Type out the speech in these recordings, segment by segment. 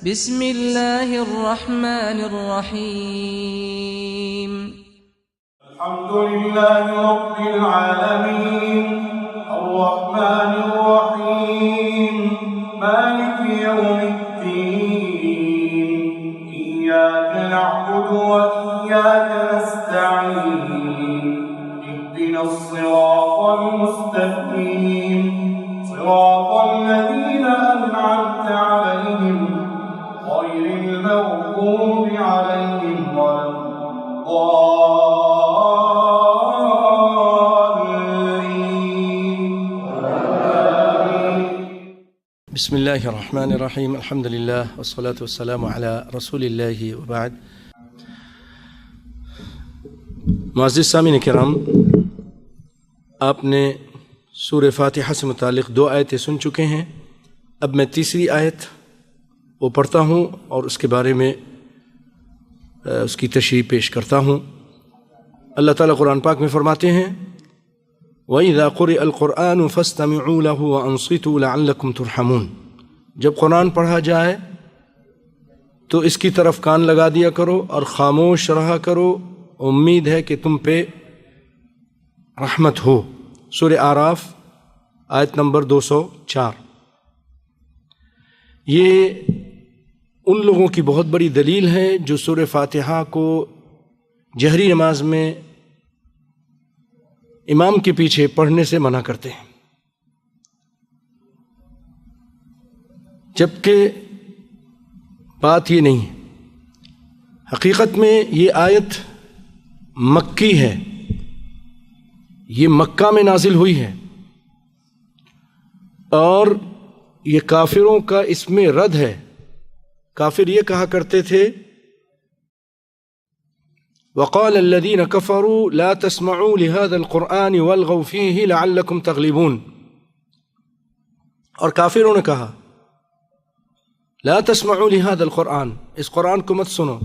بسم اللہ الرحمن الرحیم الحمد لله رب العالمين الرحمن الرحيم مالك يوم الدين إياك نعبد وإياك نستعين اهدنا الصراط المستقيم صراط الذين أنعمت عليهم غير المغضوب عليهم ولا بسم اللہ الرحمن الرحیم الحمد للہ والصلاة والسلام علی رسول اللہ وبعد. معزز سامعین کرام، آپ نے سورہ فاتحہ سے متعلق 2 آیتیں سن چکے ہیں. اب میں تیسری آیت وہ پڑھتا ہوں اور اس کے بارے میں اس کی تشریح پیش کرتا ہوں. اللہ تعالیٰ قرآن پاک میں فرماتے ہیں وَإِذَا قُرِئَ الْقُرْآنُ فَاسْتَمِعُوا لَهُ وَأَنصِتُوا لَعَلَّكُمْ تُرْحَمُونَ. جب قرآن پڑھا جائے تو اس کی طرف کان لگا دیا کرو اور خاموش رہا کرو، امید ہے کہ تم پہ رحمت ہو. سورہ اعراف آیت نمبر 204. یہ ان لوگوں کی بہت بڑی دلیل ہے جو سورہ فاتحہ کو جہری نماز میں امام کے پیچھے پڑھنے سے منع کرتے ہیں، جبکہ بات یہ نہیں ہے. حقیقت میں یہ آیت مکی ہے، یہ مکہ میں نازل ہوئی ہے، اور یہ کافروں کا اس میں رد ہے. کافر یہ کہا کرتے تھے وقال الذين كفروا لا تسمعوا لهذا القرآن والغوا فيه لعلكم تغلبون. اور کافروں نے کہا لا تسمعوا لهذا القرآن، اس قرآن کو مت سنو،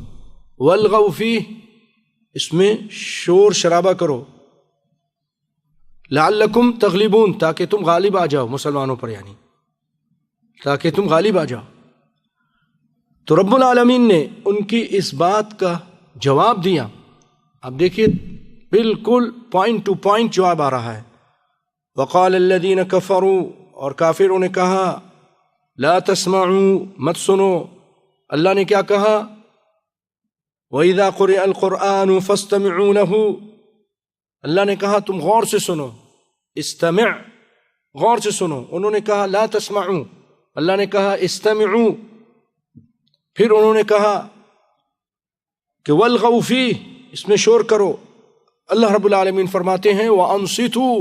والغوا فيه، اس میں شور شرابہ کرو، لعلكم تغلبون، تاکہ تم غالب آ جاؤ مسلمانوں پر، یعنی تاکہ تم غالب آ جاؤ. تو رب العالمین نے ان کی اس بات کا جواب دیا. اب دیکھیے بالکل پوائنٹ ٹو پوائنٹ جواب آ رہا ہے. وقال الذین کفروا، اور کافروں نے کہا لا تسمعوا، مت سنو. اللہ نے کیا کہا وَإِذَا قُرِئَ الْقُرْآنُ فَاسْتَمِعُوا لَهُ، اللہ نے کہا تم غور سے سنو، استمع، غور سے سنو. انہوں نے کہا لا تسمعوا، اللہ نے کہا استمعوا. پھر انہوں نے کہا کہ وَالْغَوْا فِيهِ، اس میں شور کرو. اللہ رب العالمین فرماتے ہیں وَأَنصِتُوا،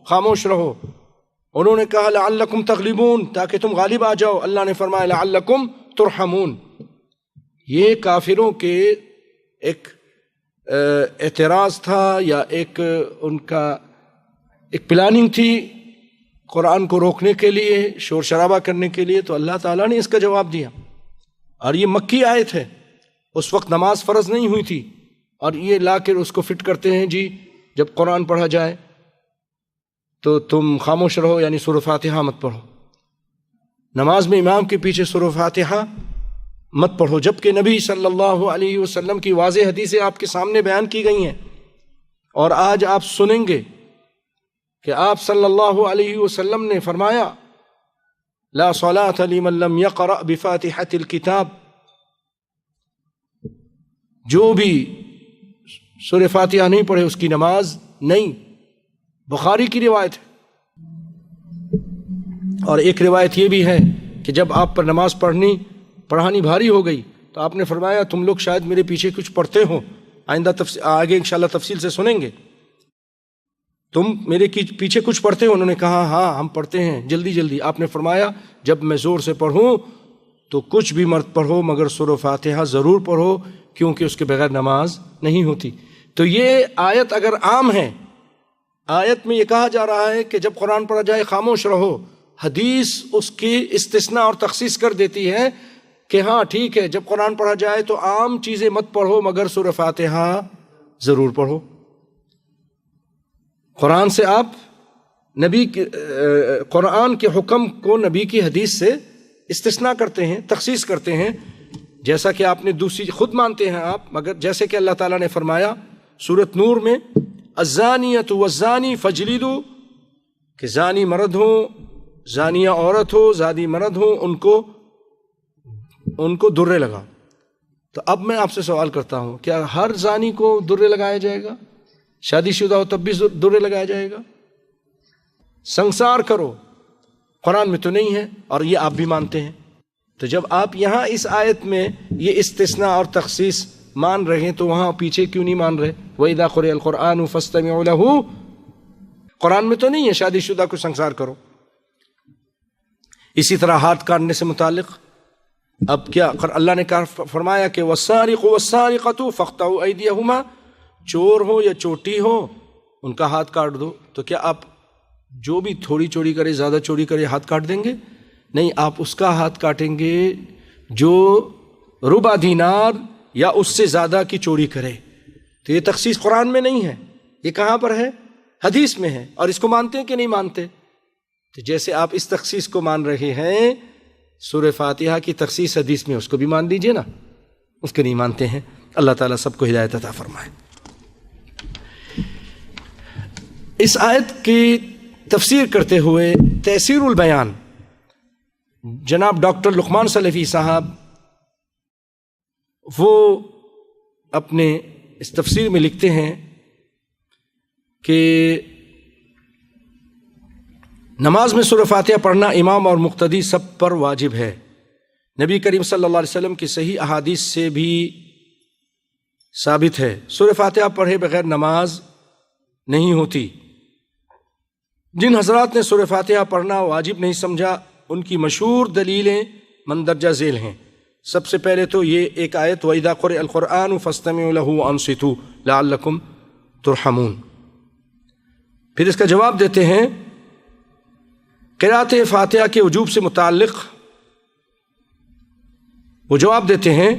خاموش رہو. انہوں نے کہا لَعَلَّكُمْ تَغْلِبُونَ، تاکہ تم غالب آ جاؤ. اللہ نے فرمایا لَعَلَّكُمْ تُرْحَمُونَ. یہ کافروں کے ایک اعتراض تھا، یا ایک ان کا ایک پلاننگ تھی قرآن کو روکنے کے لیے، شور شرابہ کرنے کے لیے. تو اللہ تعالیٰ نے اس کا جواب دیا. اور یہ مکی آیت ہے، اس وقت نماز فرض نہیں ہوئی تھی، اور یہ لا کر اس کو فٹ کرتے ہیں جی جب قرآن پڑھا جائے تو تم خاموش رہو، یعنی سورہ فاتحہ مت پڑھو. نماز میں امام کے پیچھے سورہ فاتحہ مت پڑھو، جبکہ نبی صلی اللہ علیہ وسلم کی واضح حدیثیں آپ کے سامنے بیان کی گئی ہیں. اور آج آپ سنیں گے کہ آپ صلی اللہ علیہ وسلم نے فرمایا لا صلاۃ لمن لم یقرأ بفاتحۃ الکتاب، جو بھی سورہ فاتحہ نہیں پڑھے اس کی نماز نہیں. بخاری کی روایت ہے. اور ایک روایت یہ بھی ہے کہ جب آپ پر نماز پڑھانی بھاری ہو گئی تو آپ نے فرمایا تم لوگ شاید میرے پیچھے کچھ پڑھتے ہو، آئندہ آگے انشاءاللہ تفصیل سے سنیں گے، تم میرے پیچھے کچھ پڑھتے ہو؟ انہوں نے کہا ہاں ہم پڑھتے ہیں جلدی جلدی. آپ نے فرمایا جب میں زور سے پڑھوں تو کچھ بھی مت پڑھو مگر سورہ فاتحہ ضرور پڑھو، کیونکہ اس کے بغیر نماز نہیں ہوتی. تو یہ آیت اگر عام ہے، آیت میں یہ کہا جا رہا ہے کہ جب قرآن پڑھا جائے خاموش رہو، حدیث اس کی استثناء اور تخصیص کر دیتی ہے کہ ہاں ٹھیک ہے جب قرآن پڑھا جائے تو عام چیزیں مت پڑھو مگر سورہ فاتحہ ضرور پڑھو. قرآن سے آپ نبی قرآن کے حکم کو نبی کی حدیث سے استثناء کرتے ہیں، تخصیص کرتے ہیں، جیسا کہ آپ نے دوسری خود مانتے ہیں آپ، مگر جیسے کہ اللہ تعالیٰ نے فرمایا سورۃ نور میں الزانیۃ والزانی فجلدوا، کہ زانی مرد ہو، زانیہ عورت ہو، زانی مرد ہو، ان کو درے لگا۔ تو اب میں آپ سے سوال کرتا ہوں، کیا ہر زانی کو درے لگایا جائے گا؟ شادی شدہ ہو تب بھی درے لگایا جائے گا؟ سنسار کرو، قرآن میں تو نہیں ہے، اور یہ آپ بھی مانتے ہیں۔ تو جب آپ یہاں اس آیت میں یہ استثناء اور تخصیص مان رہے ہیں تو وہاں پیچھے کیوں نہیں مان رہے؟ وَإِذَا قُرِئَ الْقُرْآنُ فَاسْتَمِعُوا لَهُ، قرآن میں تو نہیں ہے شادی شدہ کو سنسار کرو۔ اسی طرح ہاتھ کاٹنے سے متعلق اب کیا اللہ نے فرمایا کہ وَالسَّارِقُ وَالسَّارِقَةُ فَاقْطَعُوا أَيْدِيَهُمَا، چور ہو یا چوٹی ہو ان کا ہاتھ کاٹ دو۔ تو کیا آپ جو بھی تھوڑی چوری کرے، زیادہ چوری کرے، ہاتھ کاٹ دیں گے؟ نہیں، آپ اس کا ہاتھ کاٹیں گے جو ربع دینار یا اس سے زیادہ کی چوری کرے۔ تو یہ تخصیص قرآن میں نہیں ہے، یہ کہاں پر ہے؟ حدیث میں ہے۔ اور اس کو مانتے ہیں کہ نہیں مانتے؟ تو جیسے آپ اس تخصیص کو مان رہے ہیں، سورہ فاتحہ کی تخصیص حدیث میں، اس کو بھی مان لیجئے نا، اس کو نہیں مانتے ہیں۔ اللہ تعالیٰ سب کو ہدایت عطا فرمائے۔ اس آیت کی تفسیر کرتے ہوئے تیسیر البیان جناب ڈاکٹر لقمان سلفی صاحب وہ اپنے اس تفسیر میں لکھتے ہیں کہ نماز میں سورہ فاتحہ پڑھنا امام اور مقتدی سب پر واجب ہے۔ نبی کریم صلی اللہ علیہ وسلم کی صحیح احادیث سے بھی ثابت ہے، سورہ فاتحہ پڑھے بغیر نماز نہیں ہوتی۔ جن حضرات نے سورہ فاتحہ پڑھنا واجب نہیں سمجھا، ان کی مشہور دلیلیں مندرجہ ذیل ہیں۔ سب سے پہلے تو یہ ایک آیت وَإِذَا قُرِئَ الْقُرْآنُ فَاسْتَمِعُوا لَهُ وَأَنصِتُوا لَعَلَّكُمْ تُرْحَمُونَ۔ پھر اس کا جواب دیتے ہیں قرأت فاتحہ کے وجوب سے متعلق، وہ جواب دیتے ہیں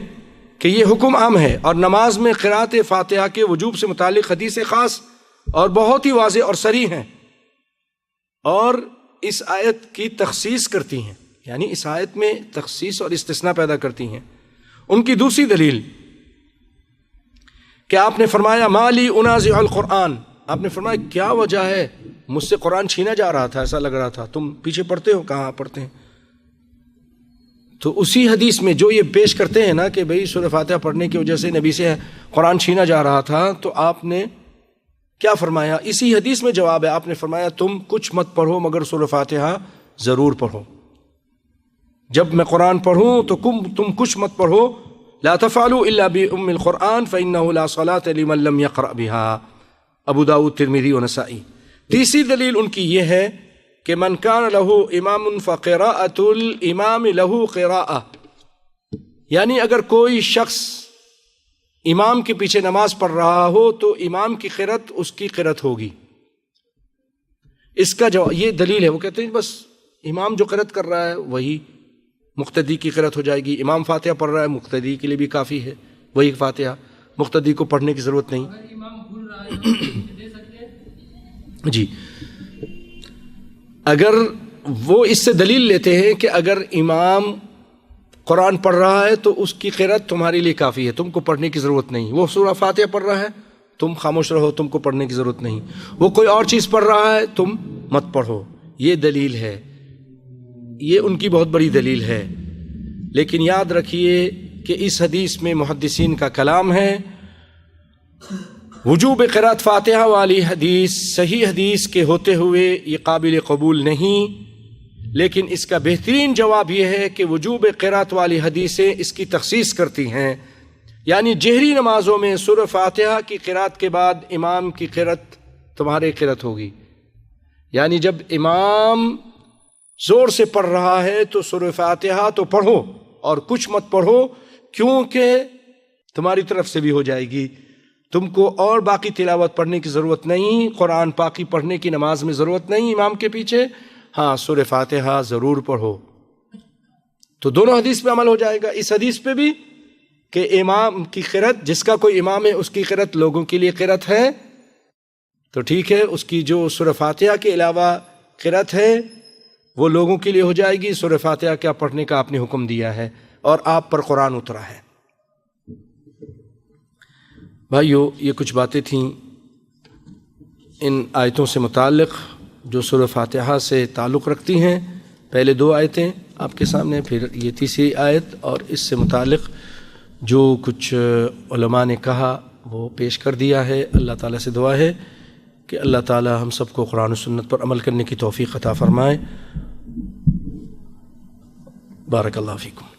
کہ یہ حکم عام ہے، اور نماز میں قرأت فاتحہ کے وجوب سے متعلق حدیث خاص اور بہت ہی واضح اور صریح ہیں، اور اس آیت کی تخصیص کرتی ہیں، یعنی اس آیت میں تخصیص اور استثناء پیدا کرتی ہیں۔ ان کی دوسری دلیل کہ آپ نے فرمایا مالی انازع القرآن، آپ نے فرمایا کیا وجہ ہے، مجھ سے قرآن چھینا جا رہا تھا، ایسا لگ رہا تھا، تم پیچھے پڑھتے ہو، کہاں پڑھتے ہیں؟ تو اسی حدیث میں جو یہ پیش کرتے ہیں نا کہ بھئی سورہ فاتحہ پڑھنے کی وجہ سے نبی سے قرآن چھینا جا رہا تھا، تو آپ نے کیا فرمایا؟ اسی حدیث میں جواب ہے، آپ نے فرمایا تم کچھ مت پڑھو مگر سورہ فاتحہ ضرور پڑھو۔ جب میں قرآن پڑھوں تو تم کچھ مت پڑھو، لا تفعلوا الا بام القرآن فانه لا صلاة لمن لم يقرأ بها، ابو داؤد، ترمذی و نسائی۔ تیسری دلیل ان کی یہ ہے کہ من کان له امام فقراءة الامام له قراءة، یعنی اگر کوئی شخص امام کے پیچھے نماز پڑھ رہا ہو تو امام کی قرأت اس کی قرأت ہوگی۔ اس کا جواب یہ دلیل ہے، وہ کہتے ہیں بس امام جو قرأت کر رہا ہے وہی مقتدی کی قرأت ہو جائے گی، امام فاتحہ پڑھ رہا ہے مقتدی کے لیے بھی کافی ہے وہی فاتحہ، مقتدی کو پڑھنے کی ضرورت نہیں۔ جی، اگر وہ اس سے دلیل لیتے ہیں کہ اگر امام قرآن پڑھ رہا ہے تو اس کی قرأت تمہارے لیے کافی ہے، تم کو پڑھنے کی ضرورت نہیں، وہ سورہ فاتحہ پڑھ رہا ہے تم خاموش رہو، تم کو پڑھنے کی ضرورت نہیں، وہ کوئی اور چیز پڑھ رہا ہے تم مت پڑھو، یہ دلیل ہے، یہ ان کی بہت بڑی دلیل ہے۔ لیکن یاد رکھیے کہ اس حدیث میں محدثین کا کلام ہے، وجوب قرأت فاتحہ والی حدیث صحیح حدیث کے ہوتے ہوئے یہ قابل قبول نہیں، لیکن اس کا بہترین جواب یہ ہے کہ وجوب قرأت والی حدیثیں اس کی تخصیص کرتی ہیں، یعنی جہری نمازوں میں سورہ فاتحہ کی قرأت کے بعد امام کی قرأت تمہارے قرأت ہوگی، یعنی جب امام زور سے پڑھ رہا ہے تو سورہ فاتحہ تو پڑھو اور کچھ مت پڑھو، کیونکہ تمہاری طرف سے بھی ہو جائے گی، تم کو اور باقی تلاوت پڑھنے کی ضرورت نہیں، قرآن پاکی پڑھنے کی نماز میں ضرورت نہیں امام کے پیچھے، ہاں سورہ فاتحہ ضرور پڑھو۔ تو دونوں حدیث پہ عمل ہو جائے گا، اس حدیث پہ بھی کہ امام کی قرأت، جس کا کوئی امام ہے اس کی قرأت لوگوں کے لیے قرأت ہے تو ٹھیک ہے، اس کی جو سورہ فاتحہ کے علاوہ قرأت ہے وہ لوگوں کے لیے ہو جائے گی سورہ فاتحہ کیا پڑھنے کا آپ نے حکم دیا ہے اور آپ پر قرآن اترا ہے۔ بھائیو، یہ کچھ باتیں تھیں ان آیتوں سے متعلق جو سورہ فاتحہ سے تعلق رکھتی ہیں۔ پہلے 2 آیتیں آپ کے سامنے، پھر یہ تیسری آیت، اور اس سے متعلق جو کچھ علماء نے کہا وہ پیش کر دیا ہے۔ اللہ تعالیٰ سے دعا ہے کہ اللہ تعالیٰ ہم سب کو قرآن و سنت پر عمل کرنے کی توفیق عطا فرمائے۔ بارک اللہ فیکم۔